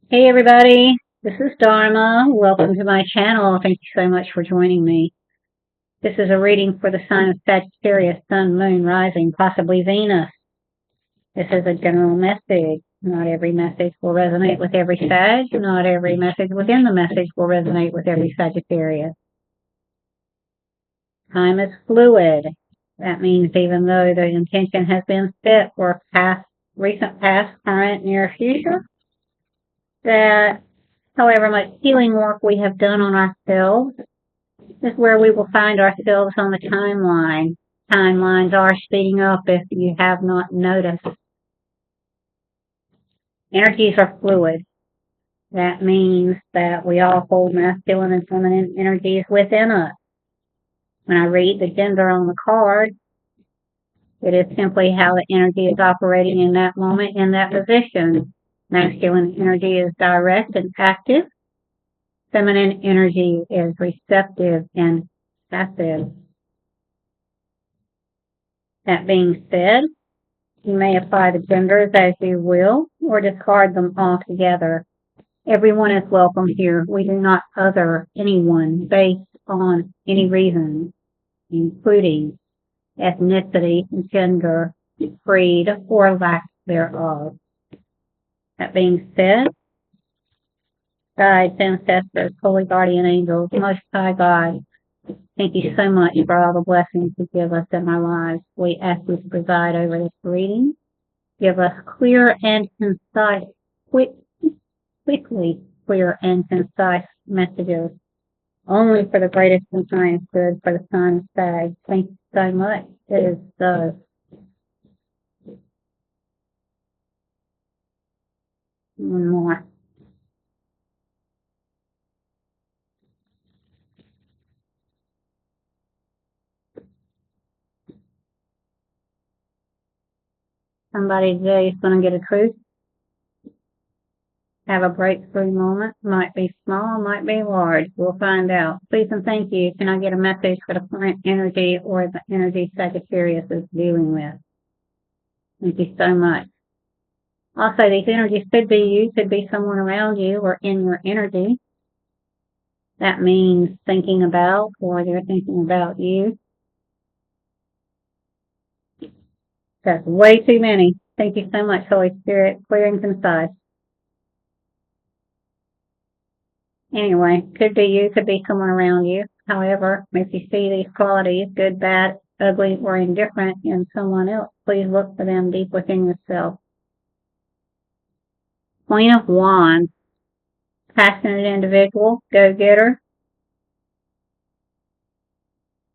Hey everybody, this is Dharma. Welcome to my channel. Thank you so much for joining me. This is a reading for the sign of Sagittarius, Sun, Moon, Rising, possibly Venus. This is a general message. Not every message will resonate with every Sag. Not every message within the message will resonate with every Sagittarius. Time is fluid. That means even though the intention has been set for recent past, current, near future, that however much healing work we have done on ourselves is where we will find ourselves on the timeline. Timelines are speeding up if you have not noticed. Energies are fluid. That means that we all hold masculine and feminine energies within us. When I read the gender on the card, it is simply how the energy is operating in that moment, in that position. Masculine energy is direct and active. Feminine energy is receptive and passive. That being said, you may apply the genders as you will or discard them altogether. Everyone is welcome here. We do not other anyone based on any reason, including ethnicity, gender, creed, or lack thereof. That being said, guides, ancestors, holy guardian angels, most high God, thank you so much for all the blessings you give us in our lives. We ask you to preside over this reading. Give us clear and concise, quickly clear and concise messages, only for the greatest and highest good for the sign of Sag. Thank you so much. It is so. One more. Somebody today is going to get a truth, have a breakthrough moment. Might be small, might be large. We'll find out. Please and thank you. Can I get a message for the current energy or the energy Sagittarius is dealing with? Thank you so much. Also, these energies could be you, could be someone around you or in your energy. That means thinking about, or they're thinking about you. That's way too many. Thank you so much, Holy Spirit. Clear and concise. Anyway, could be you, could be someone around you. However, if you see these qualities, good, bad, ugly, or indifferent in someone else, please look for them deep within yourself. Queen of Wands. Passionate individual, go-getter.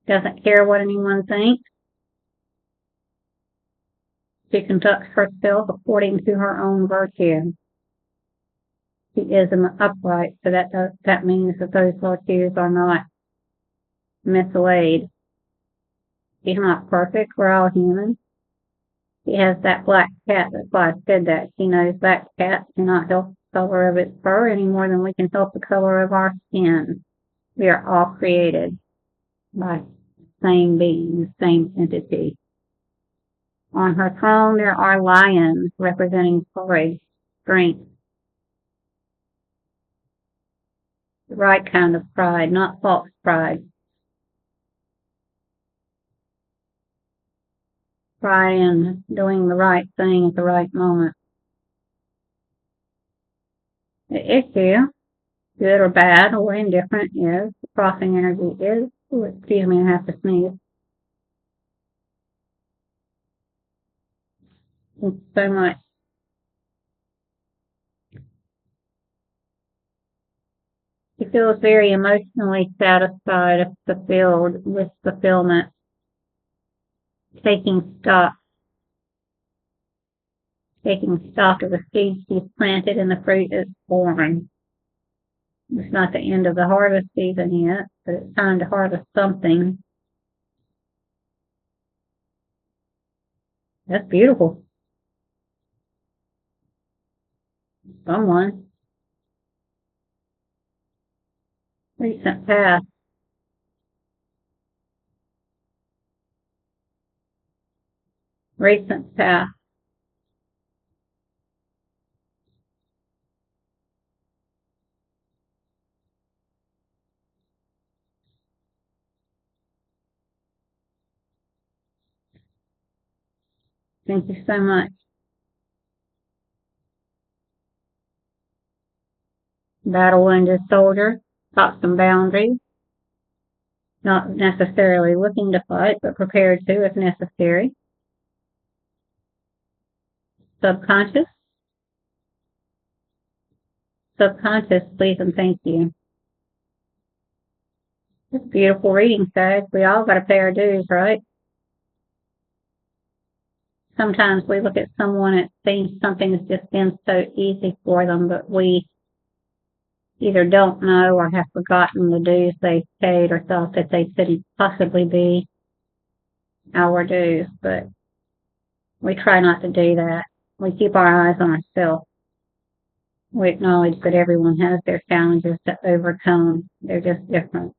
Doesn't care what anyone thinks. She conducts herself according to her own virtue. She is an upright, so that means that those virtues are not mislaid. She's not perfect. We're all human. She has that black cat. That's why I said that. She knows black cats cannot help the color of its fur any more than we can help the color of our skin. We are all created by the same being, the same entity. On her throne, there are lions representing courage, strength, the right kind of pride, not false pride. Pride in doing the right thing at the right moment. The issue, good or bad or indifferent, is the crossing energy is, excuse me, I have to sneeze. Thank you so much. She feels very emotionally satisfied, fulfilled with fulfillment, taking stock of the seeds she's planted and the fruit is born. It's not the end of the harvest season yet, but it's time to harvest something. That's beautiful. Someone. Recent past. Recent past. Thank you so much. Battle-wounded soldier, got some boundaries, not necessarily looking to fight, but prepared to if necessary. Subconscious, please and thank you. It's beautiful reading, Sag. We all got to pay our dues, right? Sometimes we look at someone and think something has just been so easy for them, but we either don't know or have forgotten the dues they paid or thought that they could possibly be our dues, but we try not to do that. We keep our eyes on ourselves. We acknowledge that everyone has their challenges to overcome. They're just different.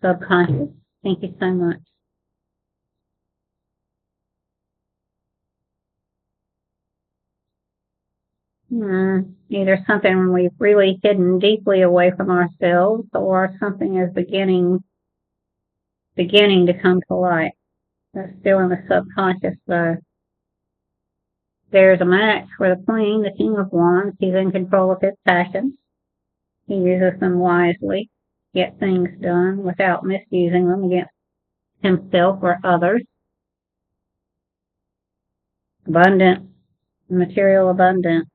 Subconscious, thank you so much. Either something we've really hidden deeply away from ourselves or something is beginning to come to light. That's still in the subconscious though. There's a match for the Queen, the King of Wands. He's in control of his passions. He uses them wisely, get things done without misusing them against himself or others. Abundant, material abundance.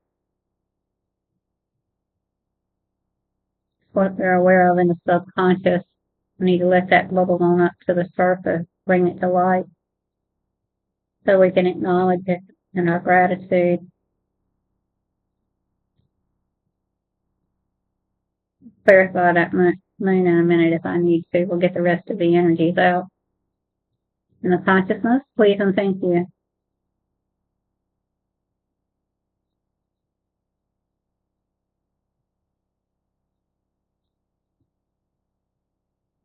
What they're aware of in the subconscious. We need to let that bubble on up to the surface, bring it to light, so we can acknowledge it in our gratitude. Clarify that moon in a minute if I need to. We'll get the rest of the energies out. In the consciousness, please and thank you.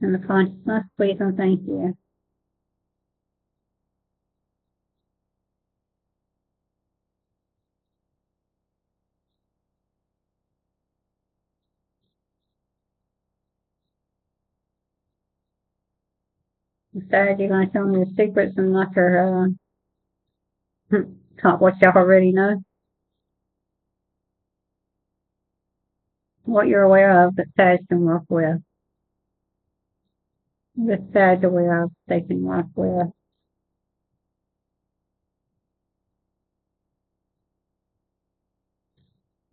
In the consciousness, please and thank you. Instead, you're going to tell me the secrets and not your, what you already know. What you're aware of that Sag can work with. That Sag aware of they can work with.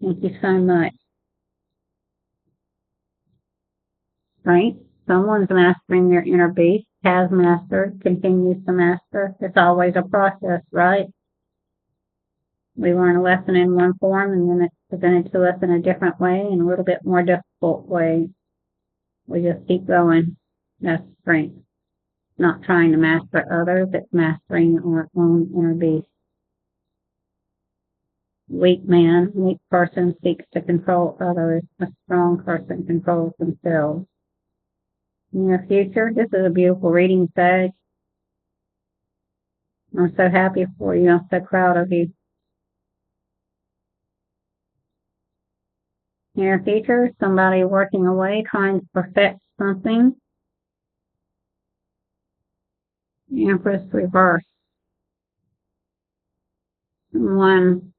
Thank you so much. Right? Someone's mastering their inner beast, has mastered, continues to master. It's always a process, right? We learn a lesson in one form and then it's presented to us in a different way, in a little bit more difficult way. We just keep going. That's strength. Not trying to master others, it's mastering our own inner beast. Weak person seeks to control others. A strong person controls themselves. In your future, this is a beautiful reading, Sag. I'm so happy for you. I'm so proud of you. In your future, somebody working away, trying to perfect something. Empress reverse. One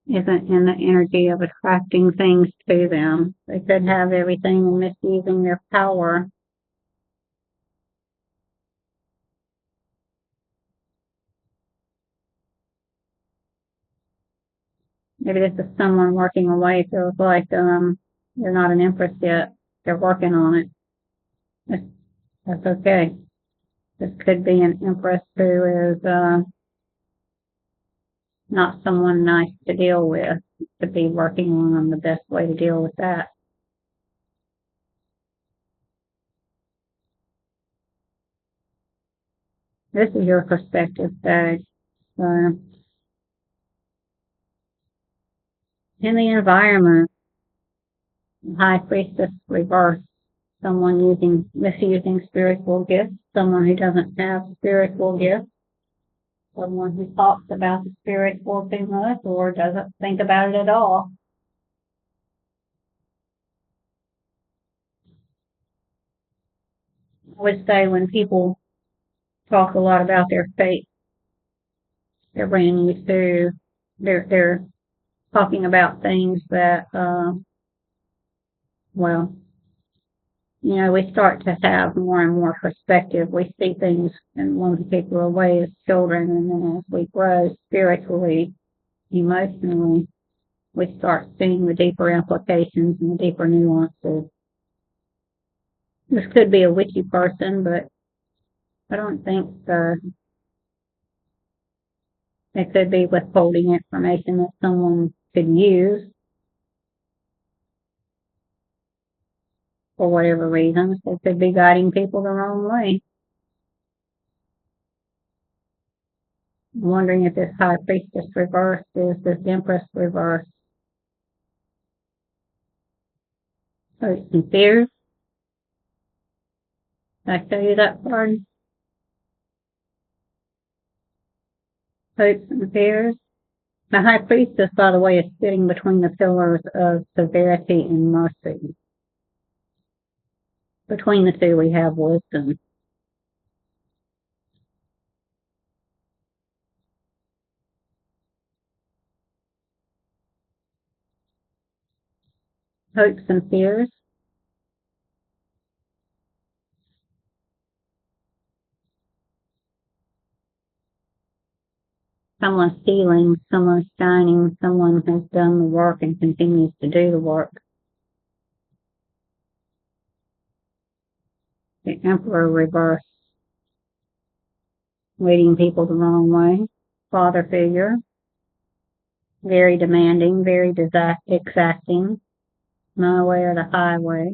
isn't in the energy of attracting things to them. They could have everything and misusing their power. Maybe this is someone working away. Feels like they're not an empress yet. They're working on it. That's okay. This could be an empress who is not someone nice to deal with. To be working on the best way to deal with that. This is your perspective, Sag. In the environment, High Priestess reverse. Someone misusing spiritual gifts. Someone who doesn't have spiritual gifts. Someone who talks about the spiritual too much or doesn't think about it at all. I would say when people talk a lot about their fate. They're brand new too. They're talking about things that, well, we start to have more and more perspective. We see things in one particular way as children, and then as we grow spiritually, emotionally, we start seeing the deeper implications and the deeper nuances. This could be a witchy person, but I don't think so. It could be withholding information that someone could use for whatever reasons. They could be guiding people the wrong way. I'm wondering if this High Priestess reverse is this Empress reverse. Hopes and fears. Did I show you that card? Hopes and fears. The High Priestess, by the way, is sitting between the pillars of severity and mercy. Between the two, we have wisdom. Hopes and fears. Someone's healing, someone's shining, someone has done the work and continues to do the work. The Emperor reverse. Leading people the wrong way. Father figure. Very demanding, very exacting. My way or the highway.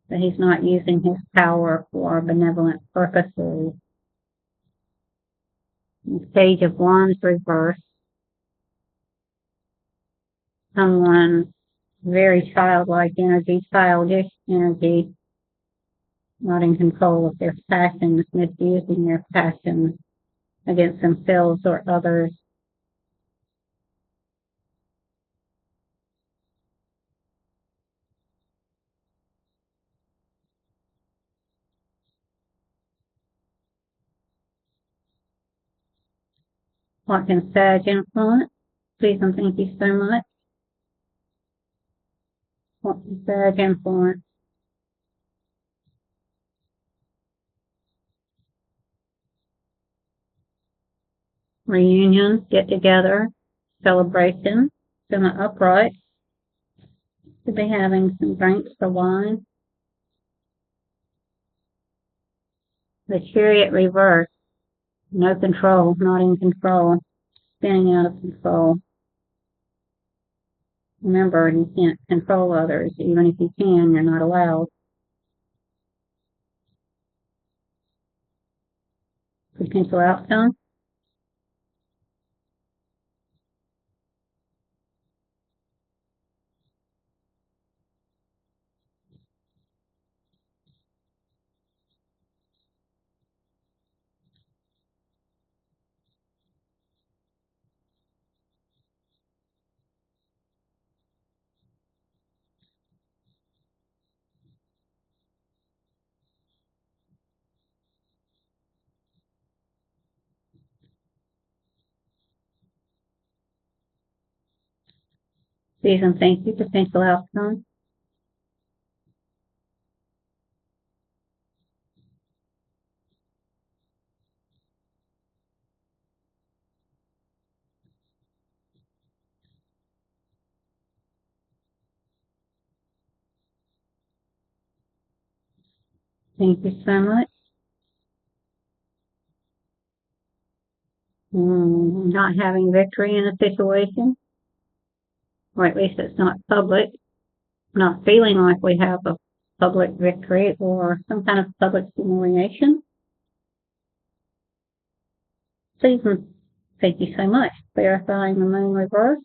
But he's not using his power for benevolent purposes. The Page of Wands reverse. Someone very childlike energy, childish energy, not in control of their passions, misusing their passions against themselves or others. What can Sag influence? Please and thank you so much. What can Sag influence? Reunion, get together, celebration, in the upright. Could be having some drinks or wine. The Chariot reverse. No control, not in control, spinning out of control. Remember, you can't control others. Even if you can, you're not allowed. Potential outcome. Season, thank you. Potential outcome. Thank you so much. Not having victory in a situation, or at least it's not public. Not feeling like we have a public victory or some kind of public humiliation. Season, thank you so much. Clarifying the moon reverse.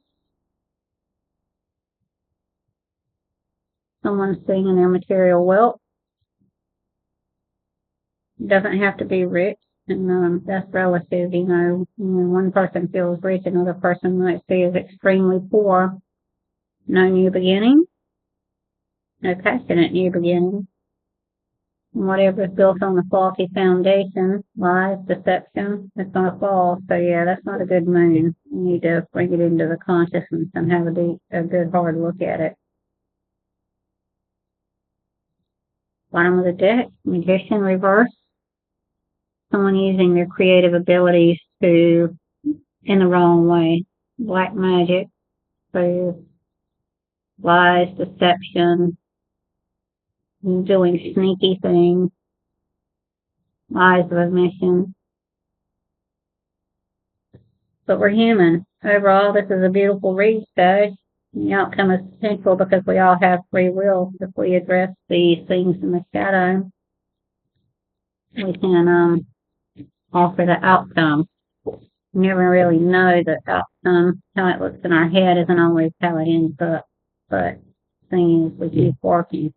Someone's seeing their material wealth. It doesn't have to be rich, and that's relative. One person feels rich, another person might see as extremely poor. No new beginning, no passionate new beginning, Whatever is built on a faulty foundation, lies, deception, it's going to fall. So yeah, that's not a good moon. You need to bring it into the consciousness and have a good hard look at it. Bottom of the deck, Magician reverse. Someone using their creative abilities in the wrong way. Black magic, so lies, deception, doing sneaky things, lies of omission. But we're human. Overall, this is a beautiful read, guys. The outcome is potential because we all have free will. If we address these things in the shadow, we can alter the outcome. You never really know the outcome. How it looks in our head isn't always how it ends up. But the thing is, we keep working.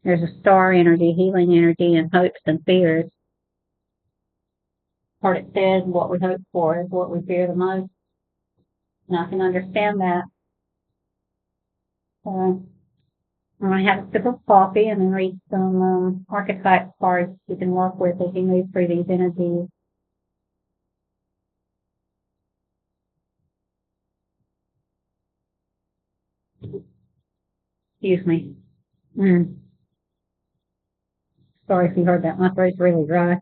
There's a star energy, healing energy, and hopes and fears. What it says, what we hope for is what we fear the most. And I can understand that. I'm going to have a sip of coffee and then read some archetype cards you can work with as you move through these energies. Excuse me. Sorry if you heard that. My throat's really dry.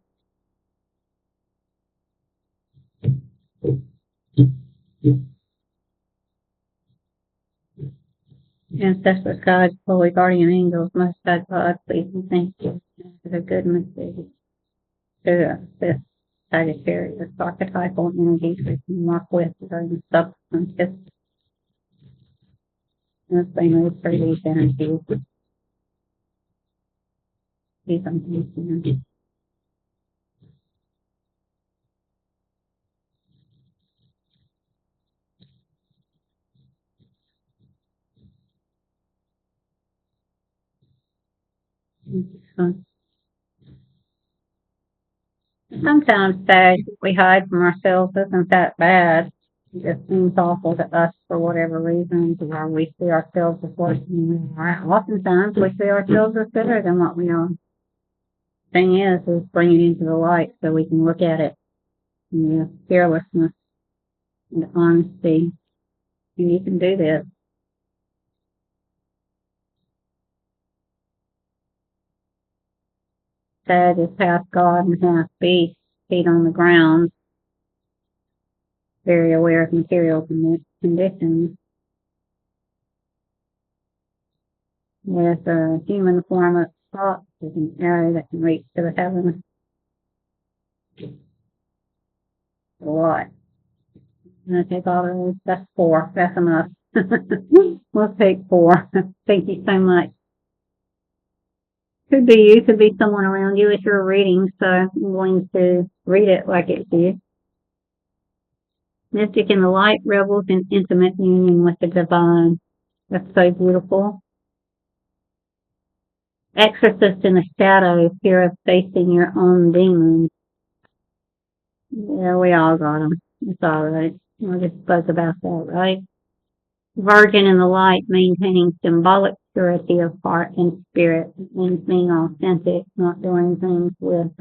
Ancestors, guides, holy guardian angels, most high God, please and thank you for the good message to this Sagittarius archetypal energies we can work with during the subconscious as they move through these energies. These energies. Sometimes we hide from ourselves isn't that bad. It just seems awful to us for whatever reason, or we see ourselves as worse than we are. Oftentimes we see ourselves as better than what we are. Thing is bring it into the light so we can look at it. And fearlessness and honesty. And you can do this. Sag is half God and half beast, feet on the ground, very aware of material conditions. With a human form of thought, there's an arrow that can reach to the heavens. A lot. I'm going to take all of those. That's 4. That's enough. We'll take 4. Thank you so much. Could be you, could be someone around you. It's your reading, so I'm going to read it like it's you. Mystic in the light revels in intimate union with the divine. That's so beautiful. Exorcist in the shadow, fear of facing your own demons. Yeah, we all got them. It's all right. We'll just buzz about that, right? Virgin in the light, maintaining symbolic purity of heart and spirit. It means being authentic, not doing things with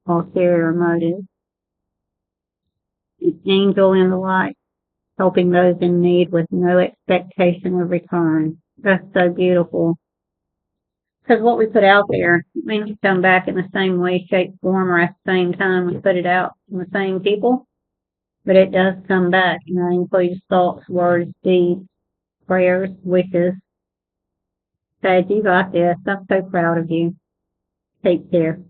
ulterior motives. Angel in the light, helping those in need with no expectation of return. That's so beautiful. Because what we put out there, it may not come back in the same way, shape, form, or at the same time we put it out from the same people. But it does come back, and that includes thoughts, words, deeds, prayers, wishes. Sag, you got this. I'm so proud of you. Take care.